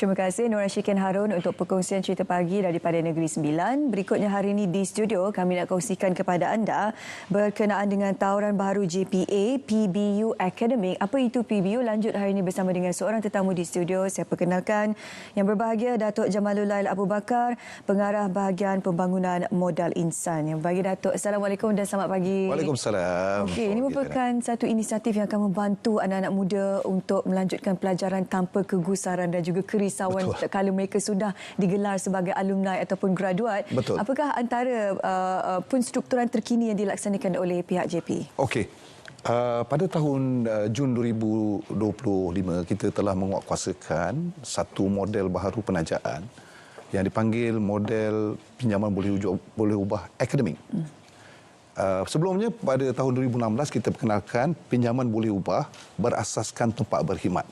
Terima kasih Nur Ashikin Harun untuk perkongsian cerita pagi daripada Negeri Sembilan. Berikutnya hari ini di studio kami nak kongsikan kepada anda berkenaan dengan tawaran baru JPA PBU Academic. Apa itu PBU? Lanjut hari ini bersama dengan seorang tetamu di studio. Saya perkenalkan yang berbahagia Datuk Jamalul Lail Abu Bakar, Pengarah Bahagian Pembangunan Modal Insan. Yang bagi Datuk, Assalamualaikum dan selamat pagi. Waalaikumsalam. Okey, ini merupakan satu inisiatif yang akan membantu anak-anak muda untuk melanjutkan pelajaran tanpa kegusaran dan juga kerisauan kalau mereka sudah digelar sebagai alumni ataupun graduat. Betul. Apakah antara penstrukturan terkini yang dilaksanakan oleh pihak JP? Okey. Pada tahun Jun 2025 kita telah menguatkuasakan satu model baharu penajaan yang dipanggil model pinjaman boleh ubah akademik. Sebelumnya pada tahun 2016 kita perkenalkan pinjaman boleh ubah berasaskan tempat berkhidmat.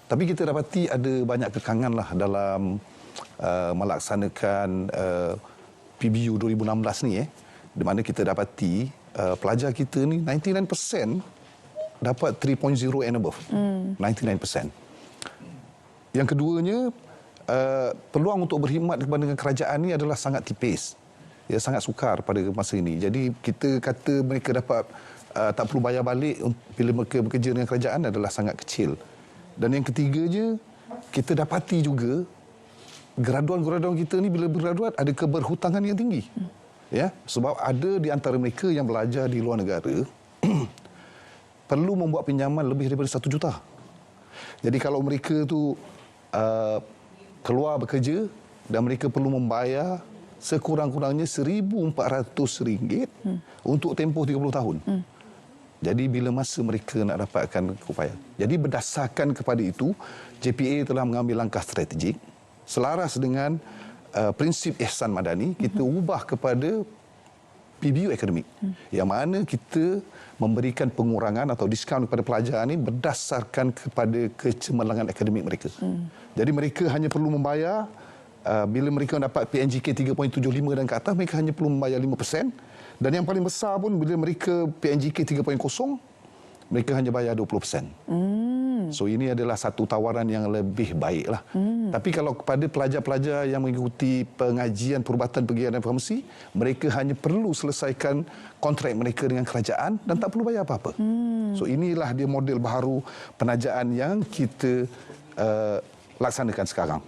Tapi kita dapati ada banyak kekangan lah dalam melaksanakan PBU 2016 ni, di mana kita dapati pelajar kita ni 99% dapat 3.0 and above. 99%. Yang keduanya, peluang untuk berkhidmat kepada kerajaan ni adalah sangat tipis. Ya, sangat sukar pada masa ini. Jadi kita kata mereka dapat tak perlu bayar balik bila mereka bekerja dengan kerajaan adalah sangat kecil. Dan yang ketiganya, kita dapati juga graduan-graduan kita ni bila bergraduat ada keberhutangan yang tinggi. Ya, sebab ada di antara mereka yang belajar di luar negara perlu membuat pinjaman lebih daripada 1 juta. Jadi kalau mereka tu keluar bekerja dan mereka perlu membayar sekurang-kurangnya RM1,400 untuk tempoh 30 tahun. Jadi bila masa mereka nak dapatkan keupayaan. Jadi berdasarkan kepada itu, JPA telah mengambil langkah strategik selaras dengan prinsip ihsan madani, kita ubah kepada PBU akademik. Yang mana kita memberikan pengurangan atau diskaun kepada pelajar ini berdasarkan kepada kecemerlangan akademik mereka. Jadi mereka hanya perlu membayar bila mereka dapat PNGK 3.75 dan ke atas, mereka hanya perlu membayar 5%. Dan yang paling besar pun bila mereka PNGK 3.0, mereka hanya bayar 20%. So ini adalah satu tawaran yang lebih baiklah. Tapi kalau kepada pelajar-pelajar yang mengikuti pengajian perubatan pergian dan farmasi, mereka hanya perlu selesaikan kontrak mereka dengan kerajaan dan tak perlu bayar apa-apa. So inilah dia model baharu penajaan yang kita laksanakan sekarang.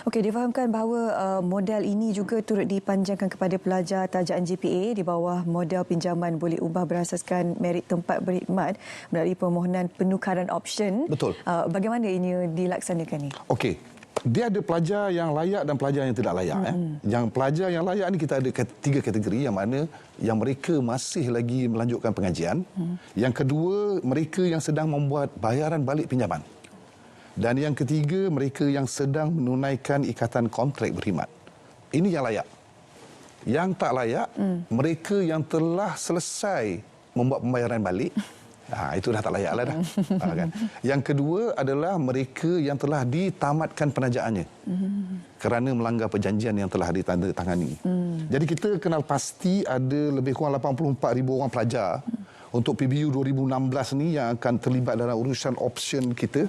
Okey, difahamkan bahawa model ini juga turut dipanjangkan kepada pelajar tajaan JPA di bawah model pinjaman boleh ubah berasaskan merit tempat berkhidmat melalui permohonan penukaran option. Betul. Bagaimana ini dilaksanakan ni? Okey. Dia ada pelajar yang layak dan pelajar yang tidak layak. Yang pelajar yang layak ni kita ada 3 kategori, yang mana yang mereka masih lagi melanjutkan pengajian. Yang kedua, mereka yang sedang membuat bayaran balik pinjaman. Dan yang ketiga, mereka yang sedang menunaikan ikatan kontrak berkhidmat. Ini yang layak. Yang tak layak, mereka yang telah selesai membuat pembayaran balik, itu dah tak layak lah dah. Kan? Yang kedua adalah mereka yang telah ditamatkan penajaannya kerana melanggar perjanjian yang telah ditandatangani. Jadi kita kenal pasti ada lebih kurang 84,000 orang pelajar untuk PBU 2016 ni yang akan terlibat dalam urusan option kita.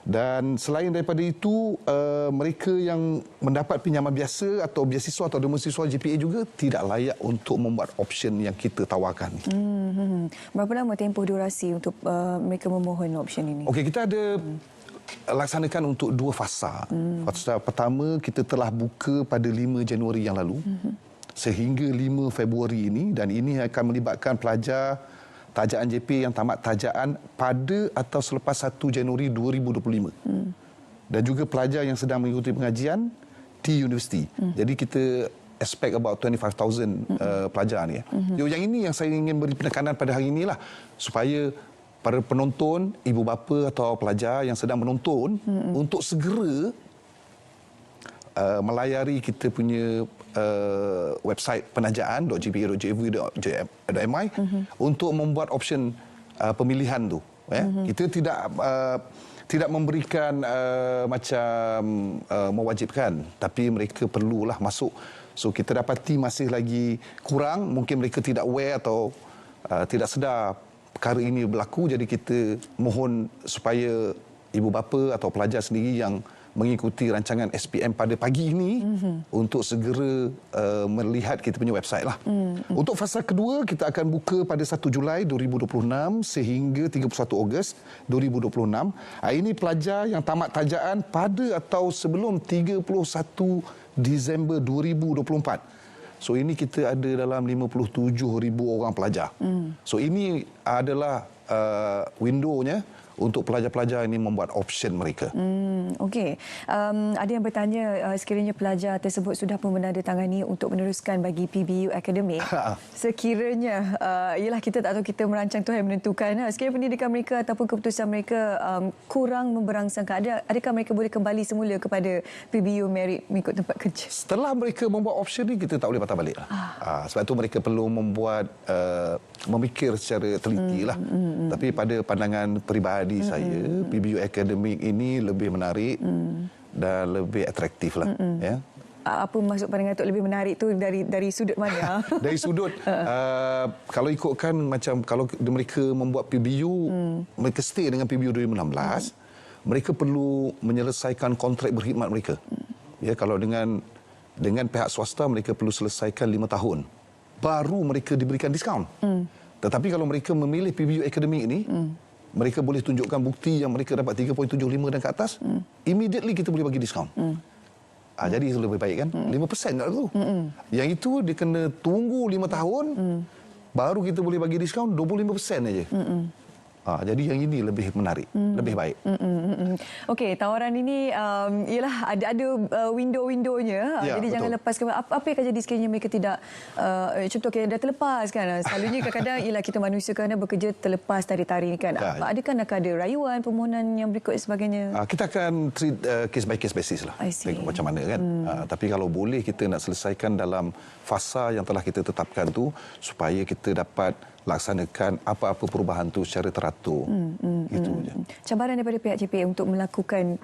Dan selain daripada itu, mereka yang mendapat pinjaman biasa atau beasiswa atau demonstrasi JPA juga tidak layak untuk membuat option yang kita tawarkan. Berapa lama tempoh durasi untuk mereka memohon option ini? Okey, kita ada laksanakan untuk 2 fasa. Fasa pertama kita telah buka pada 5 Januari yang lalu sehingga 5 Februari ini, dan ini akan melibatkan pelajar tajaan JP yang tamat tajaan pada atau selepas 1 Januari 2025. Dan juga pelajar yang sedang mengikuti pengajian di universiti. Jadi kita expect about 25,000 pelajar ni. Yang ini yang saya ingin beri penekanan pada hari inilah, supaya para penonton, ibu bapa atau pelajar yang sedang menonton untuk segera melayari kita punya website penajaan.jpa.gov.my untuk membuat option pemilihan tu. Kita tidak memberikan macam mewajibkan, tapi mereka perlulah masuk. So kita dapati masih lagi kurang, mungkin mereka tidak aware atau tidak sedar perkara ini berlaku, jadi kita mohon supaya ibu bapa atau pelajar sendiri yang mengikuti rancangan SPM pada pagi ini untuk segera melihat kita punya website lah. Untuk fasa kedua, kita akan buka pada 1 Julai 2026 sehingga 31 Ogos 2026. Ini pelajar yang tamat tajaan pada atau sebelum 31 Disember 2024. So ini kita ada dalam 57,000 orang pelajar. So ini adalah window-nya untuk pelajar-pelajar ini membuat option mereka. Okey. Ada yang bertanya sekiranya pelajar tersebut sudah pun menandatangani untuk meneruskan bagi PBU Akademik. Sekiranya, ialah kita tak tahu, kita merancang Tuhan yang menentukan. Sekiranya pendidikan mereka ataupun keputusan mereka kurang memberangsangkan, adakah mereka boleh kembali semula kepada PBU Merit mengikut tempat kerja? Setelah mereka membuat option ni, kita tak boleh patah balik. Sebab tu mereka perlu membuat, memikir secara teliti lah. Tapi pada pandangan peribadi saya, PBU Akademik ini lebih menarik dan lebih atraktif lah. Ya. Apa maksud pandangan Tok lebih menarik tu dari sudut mana? Dari sudut kalau ikutkan macam kalau mereka membuat PBU, mereka stay dengan PBU 2016, mereka perlu menyelesaikan kontrak berkhidmat mereka. Ya, kalau dengan pihak swasta mereka perlu selesaikan 5 tahun. Baru mereka diberikan diskaun. Tetapi kalau mereka memilih PBU Akademik ini, mereka boleh tunjukkan bukti yang mereka dapat 3.75 dan ke atas, immediately kita boleh bagi diskaun. Jadi itu lebih baik kan? 5% tak tu. Yang itu dia kena tunggu 5 tahun, baru kita boleh bagi diskaun 25% saja. Jadi yang ini lebih menarik, lebih baik. Okey, tawaran ini ialah ada window-windownya. Jadi betul. Jangan lepaskan. Apa yang akan jadi sekiranya mereka tidak, contoh dah terlepas kan. Selalunya kadang-kadang ialah kita manusia kerana bekerja terlepas tarik-tarik kan. Adakah nak ada rayuan, permohonan yang berikut dan sebagainya? Kita akan treat case by case basis lah. Tengok macam mana kan. Tapi kalau boleh kita nak selesaikan dalam fasa yang telah kita tetapkan tu, supaya kita dapat laksanakan apa-apa perubahan tu secara teratur. Itu je. Cabaran daripada pihak JPA untuk melakukan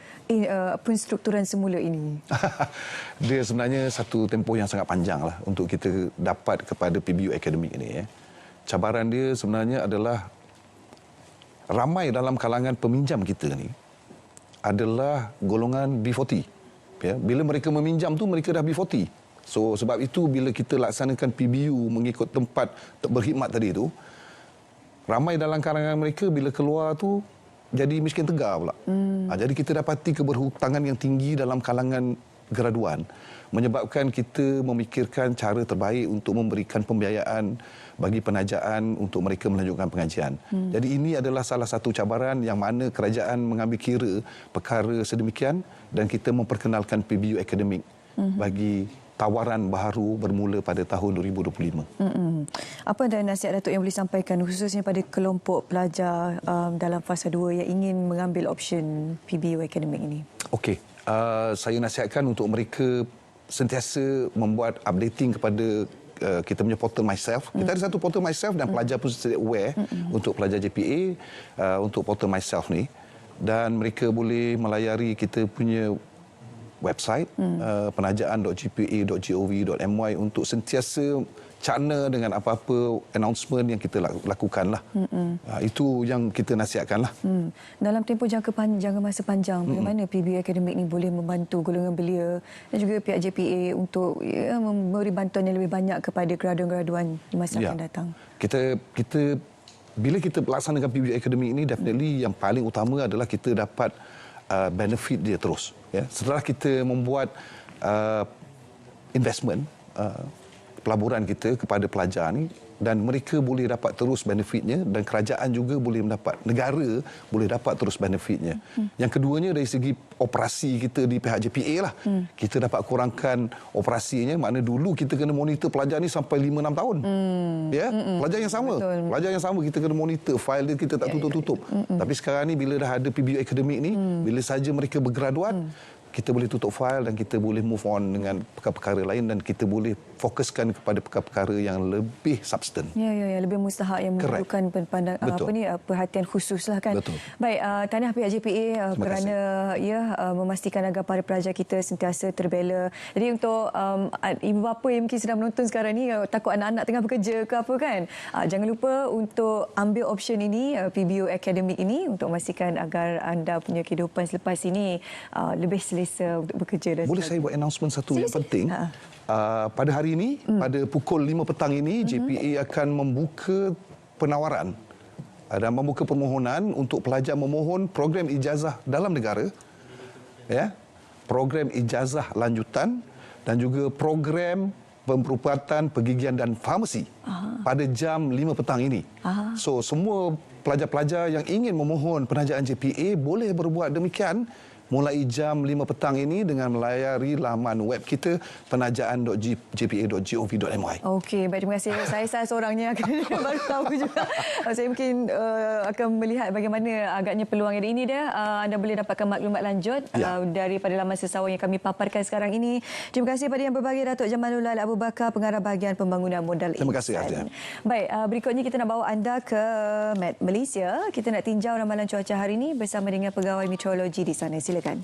penstrukturan semula ini? Dia sebenarnya satu tempoh yang sangat panjang lah untuk kita dapat kepada PBU Akademik ini. Cabaran dia sebenarnya adalah ramai dalam kalangan peminjam kita ni adalah golongan B40. Ya, bila mereka meminjam tu mereka dah B40. So sebab itu bila kita laksanakan PBU mengikut tempat berkhidmat tadi tu, ramai dalam kalangan mereka bila keluar tu jadi miskin tegar pula. Jadi kita dapati keberhutangan yang tinggi dalam kalangan graduan, menyebabkan kita memikirkan cara terbaik untuk memberikan pembiayaan bagi penajaan untuk mereka melanjutkan pengajian. Jadi ini adalah salah satu cabaran yang mana kerajaan mengambil kira perkara sedemikian dan kita memperkenalkan PBU Akademik bagi tawaran baru bermula pada tahun 2025. Apa antara nasihat Datuk yang boleh sampaikan khususnya pada kelompok pelajar dalam fasa 2 yang ingin mengambil option PBU Akademik ini? Okey, saya nasihatkan untuk mereka sentiasa membuat updating kepada kita punya portal Myself. Kita ada satu portal Myself dan pelajar pun sedia aware untuk pelajar JPA untuk portal Myself ni, dan mereka boleh melayari kita punya website penajaan.gpa.gov.my untuk sentiasa cakna dengan apa-apa announcement yang kita lakukan lah. Itu yang kita nasihatkan lah. Dalam tempoh jangka masa panjang, bagaimana PBU Akademik ni boleh membantu golongan belia dan juga pihak JPA untuk memberi bantuan yang lebih banyak kepada graduan-graduan di masa akan datang? Kita bila kita laksanakan PBU Akademik ini, definitely yang paling utama adalah kita dapat benefit dia terus. Ya. Setelah kita membuat investment, pelaburan kita kepada pelajar ni, dan mereka boleh dapat terus benefitnya, dan kerajaan juga boleh mendapat, negara boleh dapat terus benefitnya. Yang keduanya dari segi operasi kita di pihak JPA lah. Kita dapat kurangkan operasinya, makna dulu kita kena monitor pelajar ni sampai 5-6 tahun. Ya, pelajar yang sama. Betul. Pelajar yang sama kita kena monitor, fail dia kita tak tutup-tutup. Tapi sekarang ni bila dah ada PBU Akademik ni, bila saja mereka bergraduat, kita boleh tutup fail dan kita boleh move on dengan perkara-perkara lain dan kita boleh fokuskan kepada perkara-perkara yang lebih substan. Ya, lebih mustahak yang memerlukan perhatian khusus lah kan. Betul. Baik, tahniah pihak JPA kerana memastikan agar para pelajar kita sentiasa terbela. Jadi untuk ibu bapa yang mungkin sedang menonton sekarang ni, takut anak-anak tengah bekerja ke apa kan, jangan lupa untuk ambil option ini, PBU Academic ini, untuk memastikan agar anda punya kehidupan selepas ini lebih selesa untuk bekerja. Dan boleh saya buat announcement satu yang penting? Pada hari ini, pada pukul 5 petang ini, JPA akan membuka penawaran dan membuka permohonan untuk pelajar memohon program ijazah dalam negara, program ijazah lanjutan dan juga program pemperubatan pergigian dan farmasi pada jam 5 petang ini. So, semua pelajar-pelajar yang ingin memohon penajaan JPA boleh berbuat demikian mulai jam 5 petang ini dengan melayari laman web kita penajaan.jpa.gov.my. Okey, baik, terima kasih. Saya salah seorangnya baru tahu juga. Saya mungkin akan melihat bagaimana agaknya peluang yang ini dia. Anda boleh dapatkan maklumat lanjut daripada laman Sesawa yang kami paparkan sekarang ini. Terima kasih pada yang berbagi, Datuk Jamalul Abu Bakar, Pengarah Bahagian Pembangunan Modal Insan. Terima kasih, Azia. Baik, berikutnya kita nak bawa anda ke Malaysia. Kita nak tinjau ramalan cuaca hari ini bersama dengan pegawai meteorologi di sana. Silakan.